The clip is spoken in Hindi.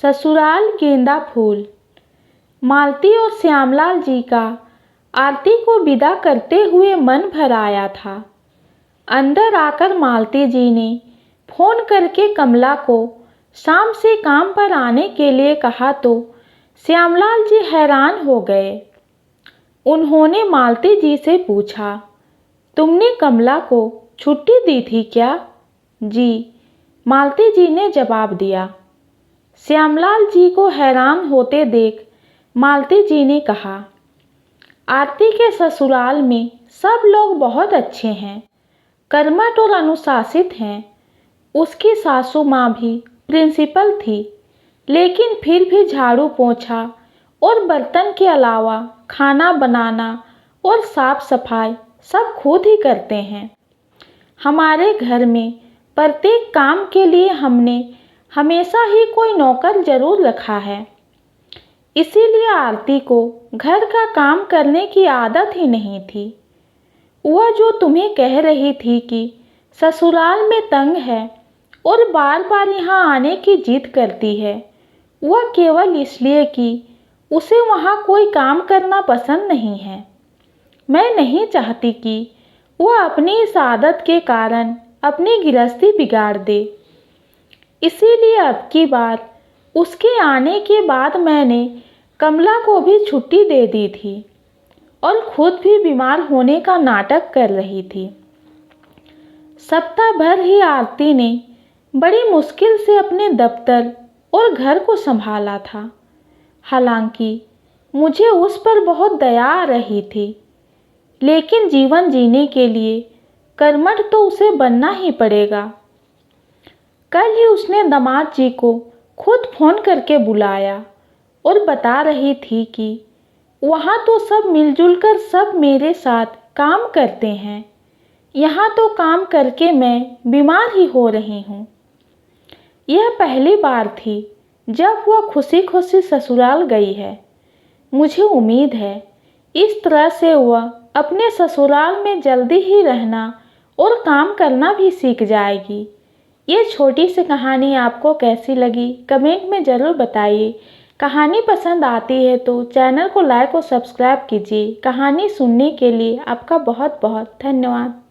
ससुराल गेंदा फूल। मालती और श्यामलाल जी का आरती को विदा करते हुए मन भर आया था। अंदर आकर मालती जी ने फोन करके कमला को शाम से काम पर आने के लिए कहा तो श्यामलाल जी हैरान हो गए। उन्होंने मालती जी से पूछा, तुमने कमला को छुट्टी दी थी क्या? जी, मालती जी ने जवाब दिया। श्यामलाल जी को हैरान होते देख मालती जी ने कहा, आरती के ससुराल में सब लोग बहुत अच्छे हैं, कर्मठ और अनुशासित हैं। उसकी सासू माँ भी प्रिंसिपल थी, लेकिन फिर भी झाड़ू पोंछा और बर्तन के अलावा खाना बनाना और साफ सफाई सब खुद ही करते हैं। हमारे घर में प्रत्येक काम के लिए हमने हमेशा ही कोई नौकर जरूर रखा है, इसीलिए आरती को घर का काम करने की आदत ही नहीं थी। वह जो तुम्हें कह रही थी कि ससुराल में तंग है और बार बार यहाँ आने की जिद करती है, वह केवल इसलिए कि उसे वहाँ कोई काम करना पसंद नहीं है। मैं नहीं चाहती कि वह अपनी इस आदत के कारण अपनी गृहस्थी बिगाड़ दे, इसीलिए अब की बार उसके आने के बाद मैंने कमला को भी छुट्टी दे दी थी और खुद भी बीमार होने का नाटक कर रही थी। सप्ताह भर ही आरती ने बड़ी मुश्किल से अपने दफ्तर और घर को संभाला था। हालांकि मुझे उस पर बहुत दया आ रही थी, लेकिन जीवन जीने के लिए कर्मठ तो उसे बनना ही पड़ेगा। कल ही उसने दामाद जी को खुद फोन करके बुलाया और बता रही थी कि वहाँ तो सब मिलजुल कर सब मेरे साथ काम करते हैं, यहाँ तो काम करके मैं बीमार ही हो रही हूँ। यह पहली बार थी जब वह खुशी खुशी ससुराल गई है। मुझे उम्मीद है इस तरह से वह अपने ससुराल में जल्दी ही रहना और काम करना भी सीख जाएगी। ये छोटी सी कहानी आपको कैसी लगी कमेंट में ज़रूर बताइए। कहानी पसंद आती है तो चैनल को लाइक और सब्सक्राइब कीजिए। कहानी सुनने के लिए आपका बहुत बहुत धन्यवाद।